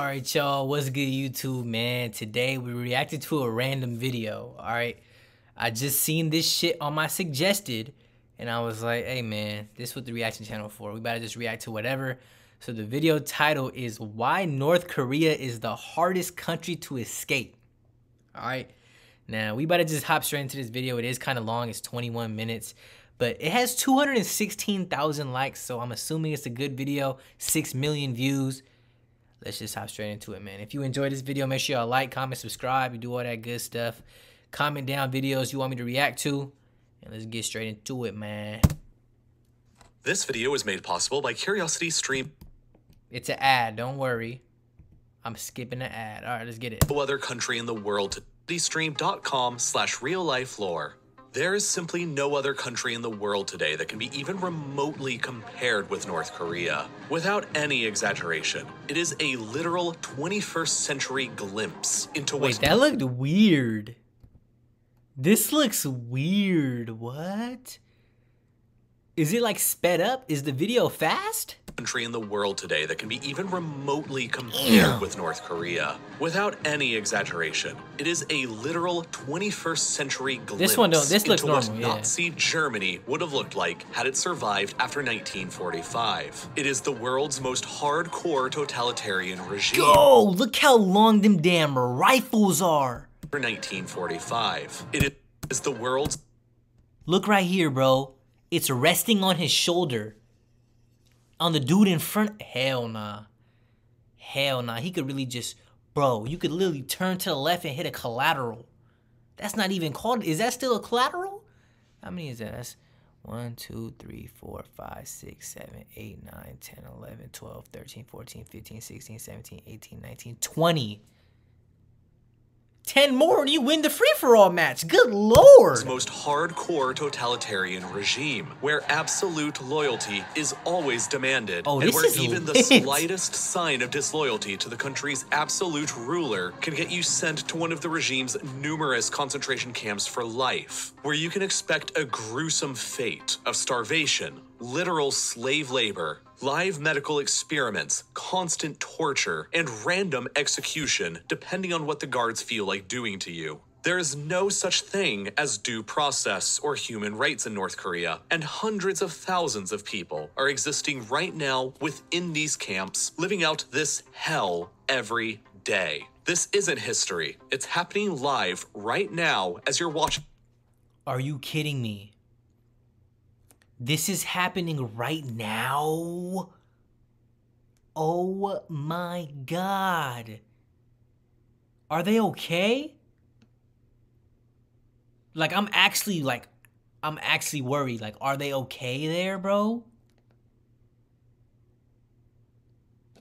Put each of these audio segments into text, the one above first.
Alright, y'all, what's good, YouTube, man? Today we reacted to a random video. Alright, I just seen this shit on my suggested, and I was like, hey man, this is what the reaction channel for. We better just react to whatever. So the video title is Why North Korea is the Hardest Country to Escape. Alright, now we better just hop straight into this video. It is kind of long, it's 21 minutes. But it has 216,000 likes, so I'm assuming it's a good video. 6 million views. Let's just hop straight into it, man. If you enjoyed this video, make sure y'all like, comment, subscribe. You do all that good stuff. Comment down videos you want me to react to. And let's get straight into it, man. This video was made possible by CuriosityStream. It's an ad, don't worry. I'm skipping the ad. All right, let's get it. No other country in the world to CuriosityStream.com/real-life-lore. There is simply no other country in the world today that can be even remotely compared with North Korea. Without any exaggeration, it is a literal 21st century glimpse into Wait, that looked weird. This looks weird. What? Is it like sped up? Is the video fast? Country in the world today that can be even remotely compared with North Korea. Without any exaggeration, it is a literal 21st century glimpse this looks into what normal, Nazi Germany would have looked like had it survived after 1945. It is the world's most hardcore totalitarian regime. Yo, look how long them damn rifles are. For 1945, it is the world's... Look right here, bro. It's resting on his shoulder. On the dude in front, hell nah. Hell nah, he could really just, bro, you could literally turn to the left and hit a collateral. That's not even called, is that still a collateral? How many is that? That's 1, 2, 3, 4, 5, 6, 7, 8, 9, 10, 11, 12, 13, 14, 15, 16, 17, 18, 19, 20. 10 more and you win the free-for-all match. Good lord. Most hardcore totalitarian regime, where absolute loyalty is always demanded, and where even the slightest sign of disloyalty to the country's absolute ruler can get you sent to one of the regime's numerous concentration camps for life, where you can expect a gruesome fate of starvation, literal slave labor, live medical experiments, constant torture, and random execution, depending on what the guards feel like doing to you. There is no such thing as due process or human rights in North Korea, and hundreds of thousands of people are existing right now within these camps, living out this hell every day. This isn't history. It's happening live right now as you're watching. Are you kidding me? This is happening right now? Oh my god. Are they okay? Like, I'm actually worried. Like, are they okay there, bro?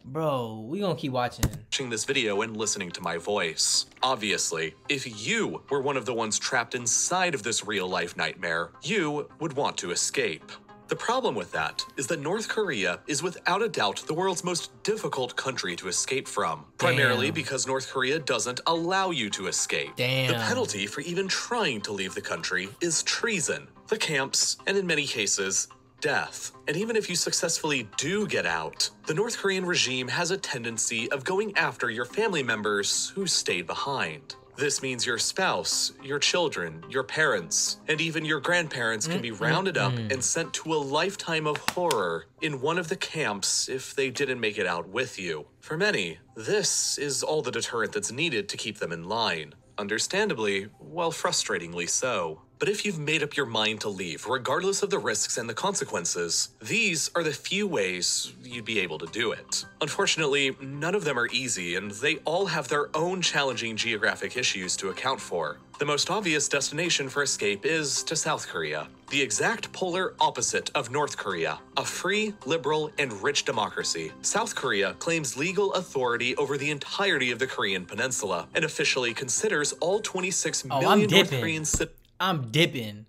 Bro, we gonna keep watching This video and listening to my voice. Obviously, if you were one of the ones trapped inside of this real-life nightmare, you would want to escape. The problem with that is that North Korea is without a doubt the world's most difficult country to escape from. Primarily because North Korea doesn't allow you to escape. The penalty for even trying to leave the country is treason, the camps, and in many cases, death. And even if you successfully do get out, the North Korean regime has a tendency of going after your family members who stayed behind. This means your spouse, your children, your parents, and even your grandparents can be rounded up and sent to a lifetime of horror in one of the camps if they didn't make it out with you. For many, this is all the deterrent that's needed to keep them in line. Understandably, well, frustratingly so. But if you've made up your mind to leave, regardless of the risks and the consequences, these are the few ways you'd be able to do it. Unfortunately, none of them are easy, and they all have their own challenging geographic issues to account for. The most obvious destination for escape is to South Korea, the exact polar opposite of North Korea, a free, liberal, and rich democracy. South Korea claims legal authority over the entirety of the Korean peninsula and officially considers all 26 million North Korean citizens. I'm dipping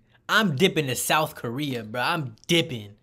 to South Korea, bro. I'm dipping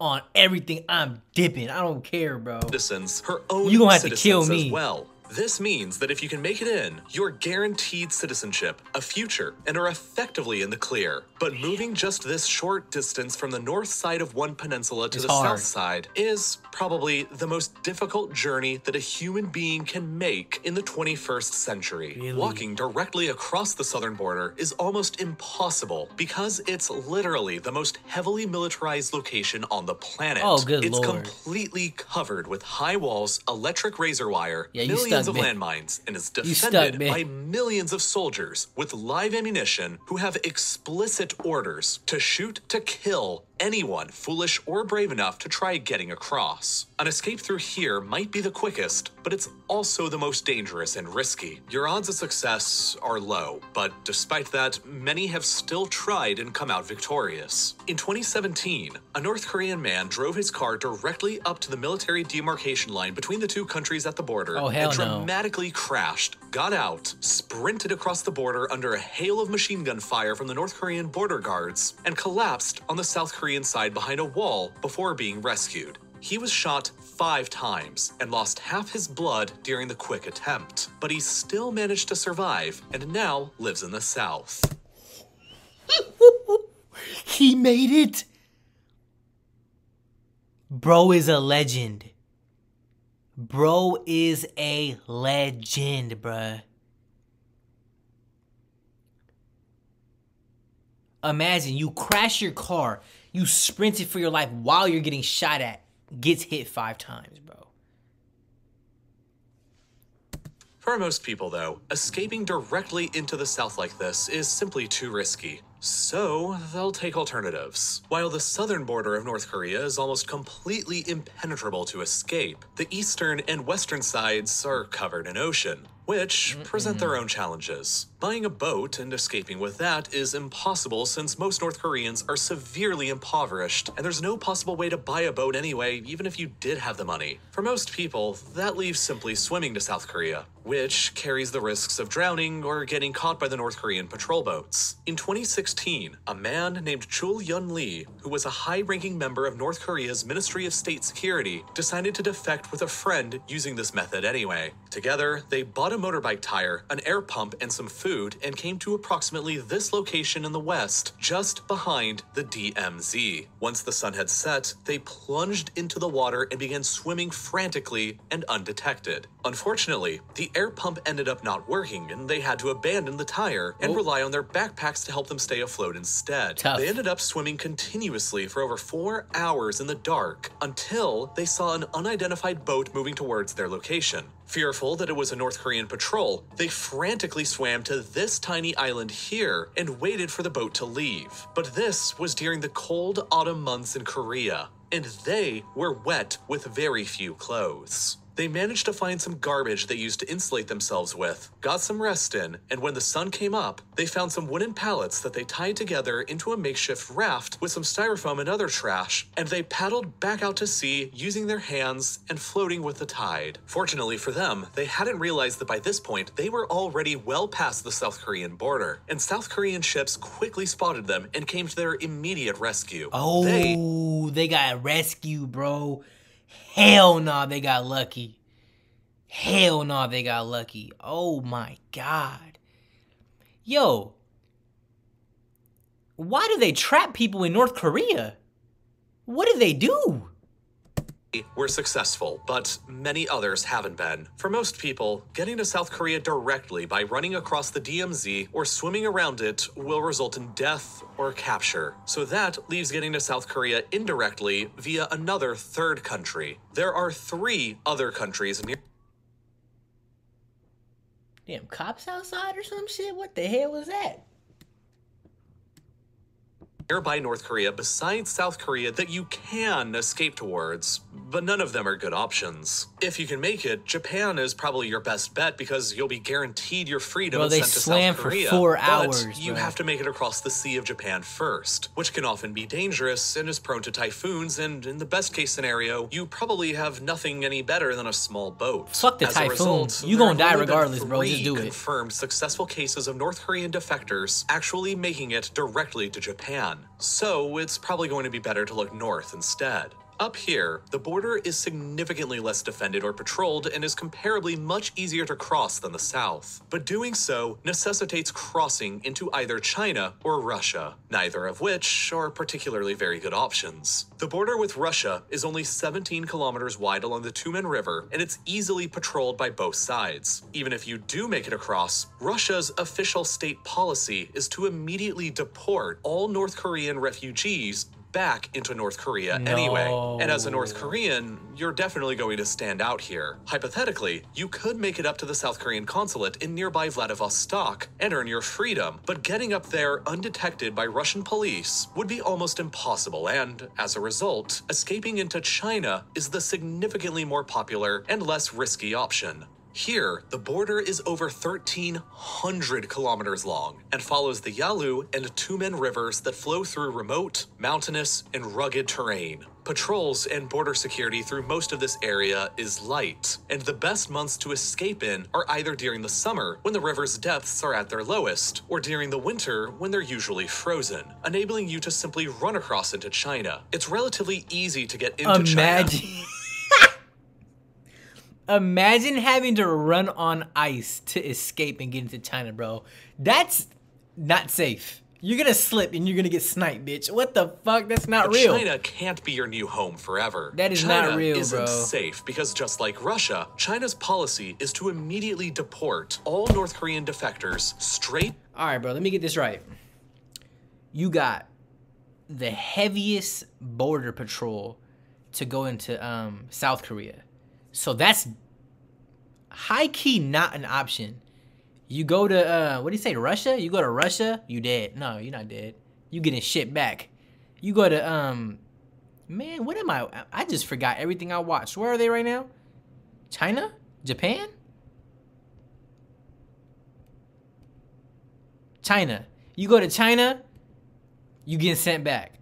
on everything. I'm dipping. I don't care, bro. Citizens, her own you gonna have to citizens kill me as well. This means that if you can make it in, you're guaranteed citizenship, a future, and are effectively in the clear. But moving just this short distance from the north side of one peninsula to the south side is probably the most difficult journey that a human being can make in the 21st century. Really? Walking directly across the southern border is almost impossible because it's literally the most heavily militarized location on the planet. Oh, good it's lord. Completely covered with high walls, electric razor wire, Yeah, you millions stuck, of man. landmines, and is You stuck, defended man. by millions of soldiers with live ammunition who have explicit orders to shoot to kill anyone foolish or brave enough to try getting across. An escape through here might be the quickest, but it's also the most dangerous and risky. Your odds of success are low, but despite that, many have still tried and come out victorious. In 2017, a North Korean man drove his car directly up to the military demarcation line between the two countries at the border Oh, hell and no. dramatically crashed, got out, sprinted across the border under a hail of machine gun fire from the North Korean border guards, and collapsed on the South Korean side behind a wall before being rescued. He was shot 5 times and lost half his blood during the quick attempt, but he still managed to survive and now lives in the South. He made it. Bro is a legend. Bro is a legend, bruh. Imagine you crash your car, you sprinted for your life while you're getting shot at, gets hit 5 times, bro. For most people, though, escaping directly into the South like this is simply too risky. So, they'll take alternatives. While the southern border of North Korea is almost completely impenetrable to escape, the eastern and western sides are covered in ocean, which present their own challenges. Buying a boat and escaping with that is impossible since most North Koreans are severely impoverished, and there's no possible way to buy a boat anyway, even if you did have the money. For most people, that leaves simply swimming to South Korea, which carries the risks of drowning or getting caught by the North Korean patrol boats. In 2016, a man named Chul Yun Lee, who was a high-ranking member of North Korea's Ministry of State Security, decided to defect with a friend using this method anyway. Together, they bought a motorbike tire, an air pump, and some food, and came to approximately this location in the west, just behind the DMZ. Once the sun had set, they plunged into the water and began swimming frantically and undetected. Unfortunately, the air pump ended up not working, and they had to abandon the tire and rely on their backpacks to help them stay afloat instead. Tough. They ended up swimming continuously for over 4 hours in the dark until they saw an unidentified boat moving towards their location. Fearful that it was a North Korean patrol, they frantically swam to this tiny island here and waited for the boat to leave. But this was during the cold autumn months in Korea, and they were wet with very few clothes. They managed to find some garbage they used to insulate themselves with, got some rest in, and when the sun came up, they found some wooden pallets that they tied together into a makeshift raft with some styrofoam and other trash, and they paddled back out to sea using their hands and floating with the tide. Fortunately for them, they hadn't realized that by this point, they were already well past the South Korean border, and South Korean ships quickly spotted them and came to their immediate rescue. Oh, they got rescued, bro. Hell nah, they got lucky. Hell nah, they got lucky. Oh my God. Yo. Why do they trap people in North Korea? What do they do? Were successful, but many others haven't been. For most people, getting to South Korea directly by running across the DMZ or swimming around it will result in death or capture. So that leaves getting to South Korea indirectly via another third country. There are 3 other countries near. Damn, cops outside or some shit? What the hell was that? Nearby North Korea besides South Korea that you can escape towards, but none of them are good options. If you can make it, Japan is probably your best bet because you'll be guaranteed your freedom Bro, and they sent to swam South for Korea. 4 but hours, you bro. have to make it across the Sea of Japan first, which can often be dangerous and is prone to typhoons, and in the best case scenario, you probably have nothing any better than a small boat. Fuck the As a typhoon. result, You there gonna have die only been regardless, bro. Just 3 do it. confirmed successful cases of North Korean defectors actually making it directly to Japan. So it's probably going to be better to look north instead. Up here, the border is significantly less defended or patrolled and is comparably much easier to cross than the south. But doing so necessitates crossing into either China or Russia, neither of which are particularly very good options. The border with Russia is only 17 kilometers wide along the Tumen River, and it's easily patrolled by both sides. Even if you do make it across, Russia's official state policy is to immediately deport all North Korean refugees back into North Korea anyway. And as a North Korean, you're definitely going to stand out here. Hypothetically, you could make it up to the South Korean consulate in nearby Vladivostok and earn your freedom, but getting up there undetected by Russian police would be almost impossible, and as a result, escaping into China is the significantly more popular and less risky option. Here, the border is over 1,300 kilometers long and follows the Yalu and Tumen rivers that flow through remote, mountainous, and rugged terrain. Patrols and border security through most of this area is light, and the best months to escape in are either during the summer, when the river's depths are at their lowest, or during the winter, when they're usually frozen, enabling you to simply run across into China. It's relatively easy to get into China. Imagine having to run on ice to escape and get into China, bro. That's not safe. You're gonna slip and you're gonna get sniped, bitch. What the fuck? That's not real. China can't be your new home forever. That is China not real, isn't bro. safe because just like Russia, China's policy is to immediately deport all North Korean defectors straight. All right, bro. Let me get this right. You got the heaviest border patrol to go into South Korea. So that's high-key not an option. You go to, what do you say, Russia? You go to Russia, you dead. No, you're not dead. You getting shit back. You go to, man, what am I? I just forgot everything I watched. Where are they right now? China? Japan? China. You go to China, you getting sent back.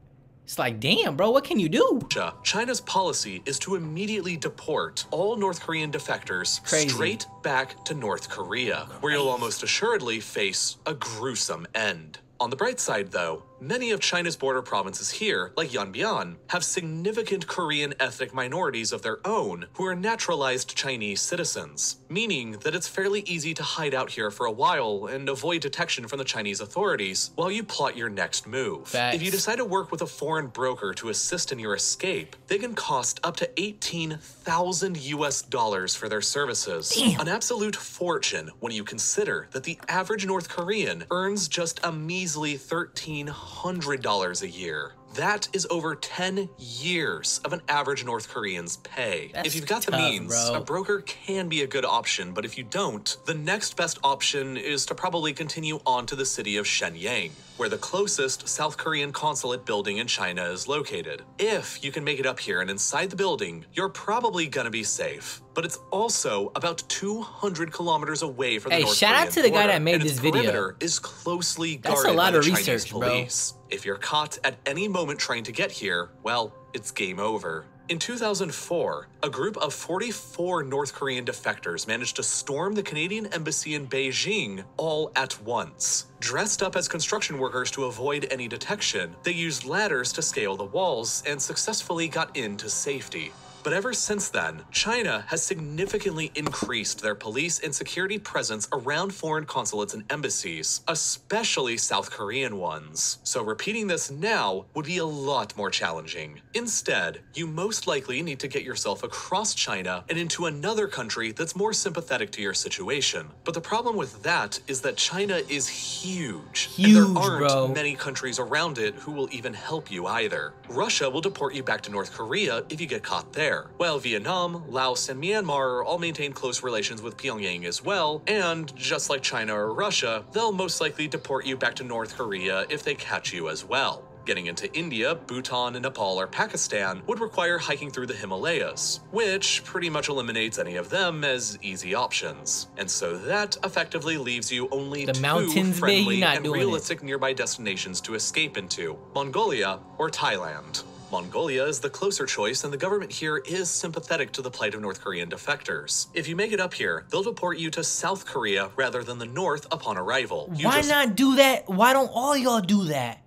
It's like, damn, bro, what can you do? China's policy is to immediately deport all North Korean defectors straight back to North Korea, where you'll almost assuredly face a gruesome end. On the bright side, though, many of China's border provinces here, like Yanbian, have significant Korean ethnic minorities of their own who are naturalized Chinese citizens, meaning that it's fairly easy to hide out here for a while and avoid detection from the Chinese authorities while you plot your next move. Facts. If you decide to work with a foreign broker to assist in your escape, they can cost up to $18,000 for their services. Damn. An absolute fortune when you consider that the average North Korean earns just a measly $1,300 a year. That is over 10 years of an average North Korean's pay. That's if you've got the tough, means, bro. a broker can be a good option, but if you don't, the next best option is to probably continue on to the city of Shenyang, where the closest South Korean consulate building in China is located. If you can make it up here and inside the building, you're probably gonna be safe. But it's also about 200 kilometers away from the North shout Korean out to the guy border, that made and its this video. perimeter is closely That's a guarded lot by of the Chinese research, bro. police. If you're caught at any moment trying to get here, well, it's game over. In 2004, a group of 44 North Korean defectors managed to storm the Canadian embassy in Beijing all at once. Dressed up as construction workers to avoid any detection, they used ladders to scale the walls and successfully got into safety. But ever since then, China has significantly increased their police and security presence around foreign consulates and embassies, especially South Korean ones. So repeating this now would be a lot more challenging. Instead, you most likely need to get yourself across China and into another country that's more sympathetic to your situation. But the problem with that is that China is huge, and there aren't bro. many countries around it who will even help you either. Russia will deport you back to North Korea if you get caught there, while Vietnam, Laos, and Myanmar all maintain close relations with Pyongyang as well, and just like China or Russia, they'll most likely deport you back to North Korea if they catch you as well. Getting into India, Bhutan, Nepal, or Pakistan would require hiking through the Himalayas, which pretty much eliminates any of them as easy options. And so that effectively leaves you only The two mountains, friendly not and doing it. realistic nearby destinations to escape into: Mongolia or Thailand. Mongolia is the closer choice, and the government here is sympathetic to the plight of North Korean defectors. If you make it up here, they'll deport you to South Korea rather than the North upon arrival. Why not do that? Why don't all y'all do that?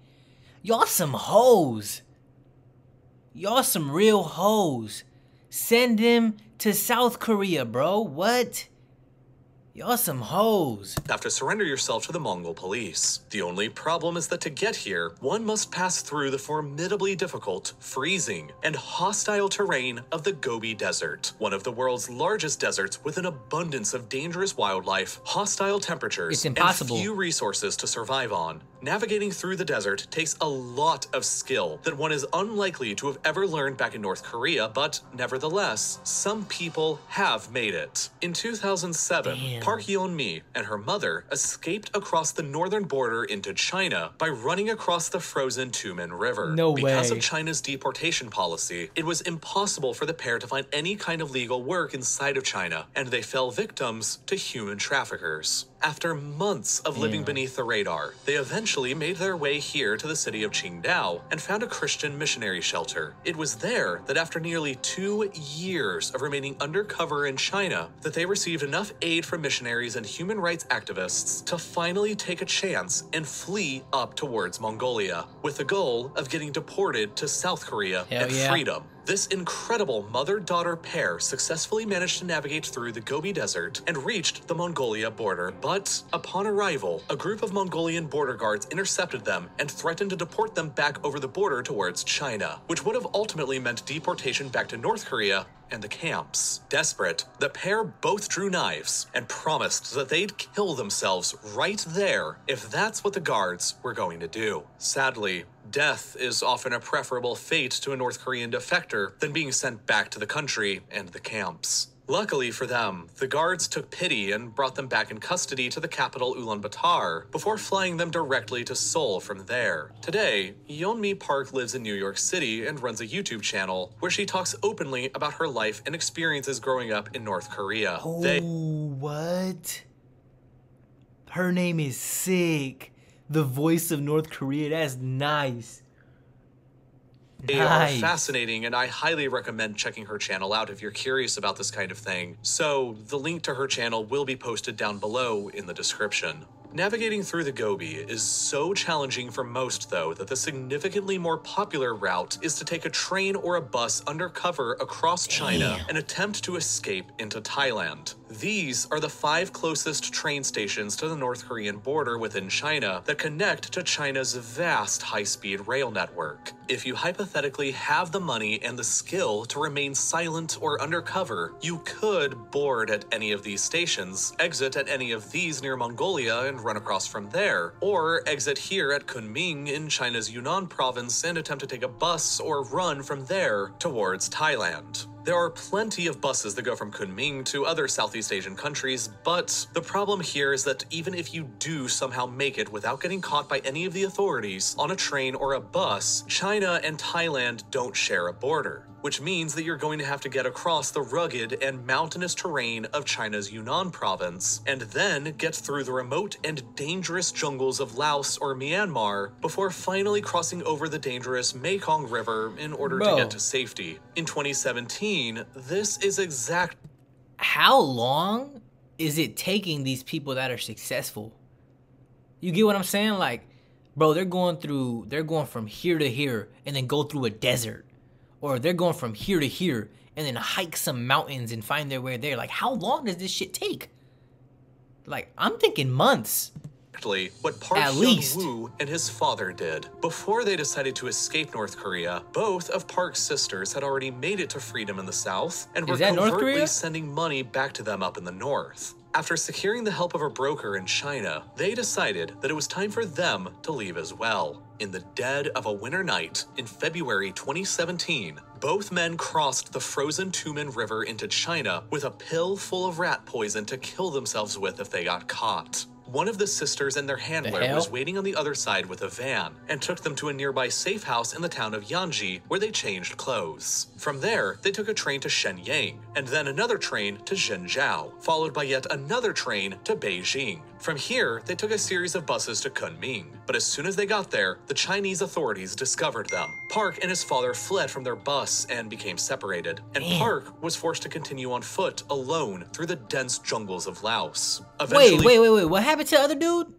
Y'all some hoes. Y'all some real hoes. Send them to South Korea, bro. What? Y'all some hoes. Have to surrender yourself to the Mongol police. The only problem is that to get here, one must pass through the formidably difficult, freezing, and hostile terrain of the Gobi Desert, one of the world's largest deserts with an abundance of dangerous wildlife, hostile temperatures, and few resources to survive on. Navigating through the desert takes a lot of skill that one is unlikely to have ever learned back in North Korea, but nevertheless, some people have made it. In 2007, Park Yeon-mi and her mother escaped across the northern border into China by running across the frozen Tumen River. Because of China's deportation policy, it was impossible for the pair to find any kind of legal work inside of China, and they fell victims to human traffickers. After months of living beneath the radar, they eventually made their way here to the city of Qingdao and found a Christian missionary shelter. It was there that after nearly 2 years of remaining undercover in China, that they received enough aid from missionaries and human rights activists to finally take a chance and flee up towards Mongolia, with the goal of getting deported to South Korea and freedom. This incredible mother-daughter pair successfully managed to navigate through the Gobi Desert and reached the Mongolia border, but upon arrival, a group of Mongolian border guards intercepted them and threatened to deport them back over the border towards China, which would have ultimately meant deportation back to North Korea and the camps. Desperate, the pair both drew knives and promised that they'd kill themselves right there if that's what the guards were going to do. Sadly, death is often a preferable fate to a North Korean defector than being sent back to the country and the camps. Luckily for them, the guards took pity and brought them back in custody to the capital Ulaanbaatar before flying them directly to Seoul from there. Today, Yeon-mi Park lives in New York City and runs a YouTube channel where she talks openly about her life and experiences growing up in North Korea. What? Her name is sick. The voice of North Korea, that's nice. They are fascinating, and I highly recommend checking her channel out if you're curious about this kind of thing. So, the link to her channel will be posted down below in the description. Navigating through the Gobi is so challenging for most, though, that the significantly more popular route is to take a train or a bus undercover across China and attempt to escape into Thailand. These are the 5 closest train stations to the North Korean border within China that connect to China's vast high-speed rail network. If you hypothetically have the money and the skill to remain silent or undercover, you could board at any of these stations, exit at any of these near Mongolia and run across from there, or exit here at Kunming in China's Yunnan province and attempt to take a bus or run from there towards Thailand. There are plenty of buses that go from Kunming to other Southeast Asian countries, but the problem here is that even if you do somehow make it without getting caught by any of the authorities on a train or a bus, China and Thailand don't share a border, which means that you're going to have to get across the rugged and mountainous terrain of China's Yunnan province, and then get through the remote and dangerous jungles of Laos or Myanmar before finally crossing over the dangerous Mekong River in order to get to safety. In 2017, this is exact. How long is it taking these people that are successful? You get what I'm saying? Like, bro, they're going from here to here and then go through a desert. Or they're going from here to here and then hike some mountains and find their way there. Like, how long does this shit take? Like, I'm thinking months. What Park Hyun-woo and his father did. Before they decided to escape North Korea, both of Park's sisters had already made it to freedom in the south and were covertly sending money back to them up in the north. After securing the help of a broker in China, they decided that it was time for them to leave as well. In the dead of a winter night in February 2017, both men crossed the frozen Tumen River into China with a pill full of rat poison to kill themselves with if they got caught. One of the sisters and their handler was waiting on the other side with a van and took them to a nearby safe house in the town of Yanji where they changed clothes. From there, they took a train to Shenyang and then another train to Zhengzhou, followed by yet another train to Beijing. From here, they took a series of buses to Kunming, but as soon as they got there, the Chinese authorities discovered them. Park and his father fled from their bus and became separated, and Park was forced to continue on foot alone through the dense jungles of Laos. Eventually, wait, what happened to the other dude?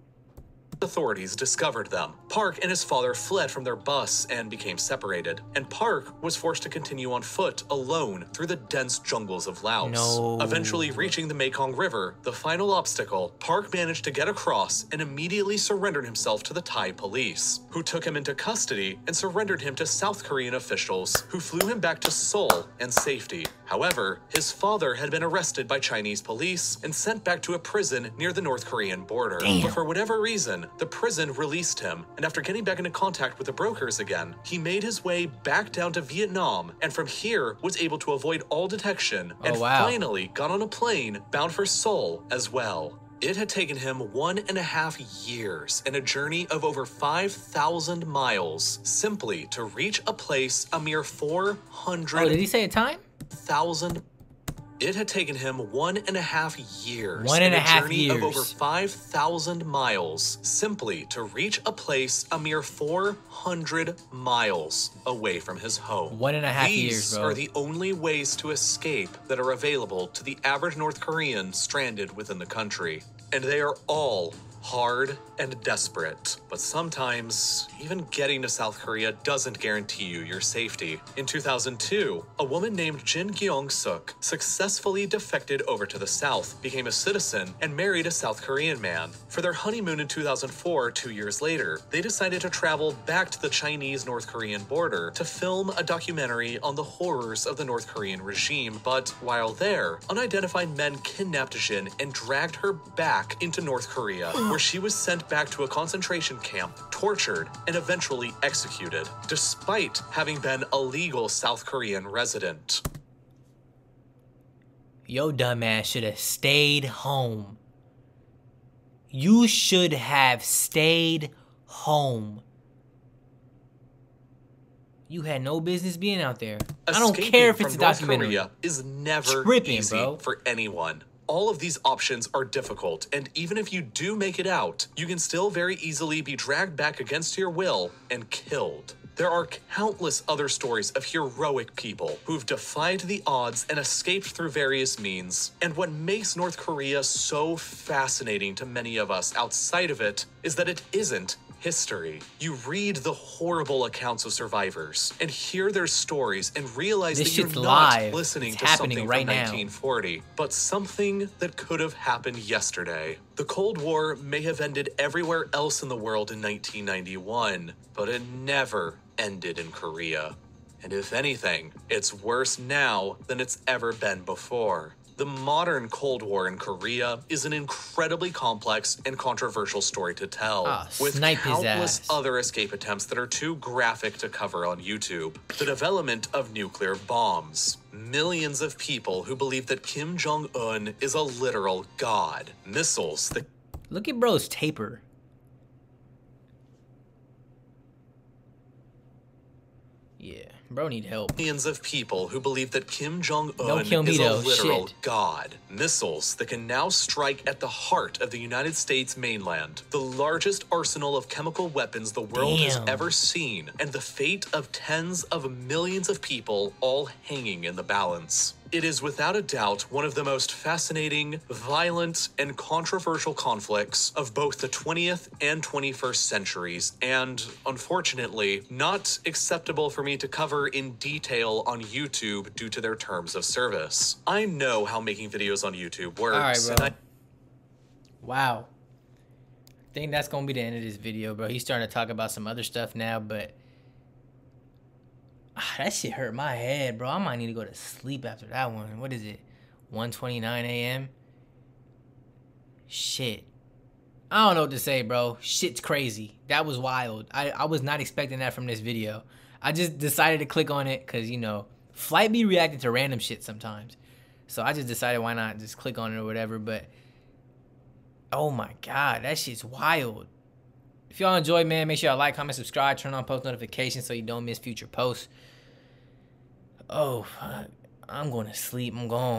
Authorities discovered them. Park and his father fled from their bus and became separated, and Park was forced to continue on foot alone through the dense jungles of Laos. No. Eventually reaching the Mekong River, the final obstacle, Park managed to get across and immediately surrendered himself to the Thai police, who took him into custody and surrendered him to South Korean officials, who flew him back to Seoul in safety. However, his father had been arrested by Chinese police and sent back to a prison near the North Korean border. Damn. But for whatever reason, the prison released him, and after getting back into contact with the brokers again, he made his way back down to Vietnam, and from here was able to avoid all detection, and finally got on a plane bound for Seoul as well. It had taken him 1.5 years and a journey of over 5,000 miles simply to reach a place a mere 400,000. Oh, did he say a time? It had taken him 1.5 years and a half journey of over 5,000 miles simply to reach a place a mere 400 miles away from his home. 1.5 years, These bro. are the only ways to escape that are available to the average North Korean stranded within the country. And they are all hard and desperate, but sometimes even getting to South Korea doesn't guarantee you your safety. In 2002, a woman named Jin Kyung-suk successfully defected over to the south, became a citizen, and married a South Korean man. For their honeymoon in 2004, 2 years later, they decided to travel back to the Chinese-North Korean border to film a documentary on the horrors of the North Korean regime, but while there, unidentified men kidnapped Jin and dragged her back into North Korea, where she was sent back to a concentration camp, tortured, and eventually executed, despite having been a legal South Korean resident. Yo, dumbass should have stayed home. You should have stayed home. You had no business being out there. I don't care if it's a documentary. North Korea is never easy for anyone. All of these options are difficult, and even if you do make it out, you can still very easily be dragged back against your will and killed. There are countless other stories of heroic people who've defied the odds and escaped through various means. And what makes North Korea so fascinating to many of us outside of it is that it isn't history. You read the horrible accounts of survivors and hear their stories and realize that you're not listening to something from 1940, but something that could have happened yesterday. The Cold War may have ended everywhere else in the world in 1991, but it never ended in Korea. And if anything, it's worse now than it's ever been before. The modern Cold War in Korea is an incredibly complex and controversial story to tell, with countless other escape attempts that are too graphic to cover on YouTube. The development of nuclear bombs, millions of people who believe that Kim Jong-un is a literal god, missiles that... Look at bro's taper. Yeah. Bro need help. Millions of people who believe that Kim Jong-un is a literal god. Missiles that can now strike at the heart of the United States mainland. The largest arsenal of chemical weapons the world has ever seen. And the fate of tens of millions of people all hanging in the balance. It is without a doubt one of the most fascinating, violent, and controversial conflicts of both the 20th and 21st centuries, and, unfortunately, not acceptable for me to cover in detail on YouTube due to their terms of service. I know how making videos on YouTube works, and wow. I think that's gonna be the end of this video, bro. He's starting to talk about some other stuff now, but that shit hurt my head, bro. I might need to go to sleep after that one. What is it? 1:29 a.m.? Shit. I don't know what to say, bro. Shit's crazy. That was wild. I was not expecting that from this video. I just decided to click on it because, you know, Flight be reacting to random shit sometimes. So I just decided why not just click on it or whatever. But, oh my God, that shit's wild. If y'all enjoyed, man, make sure y'all like, comment, subscribe, turn on post notifications so you don't miss future posts. Oh, fuck. I'm going to sleep. I'm gone.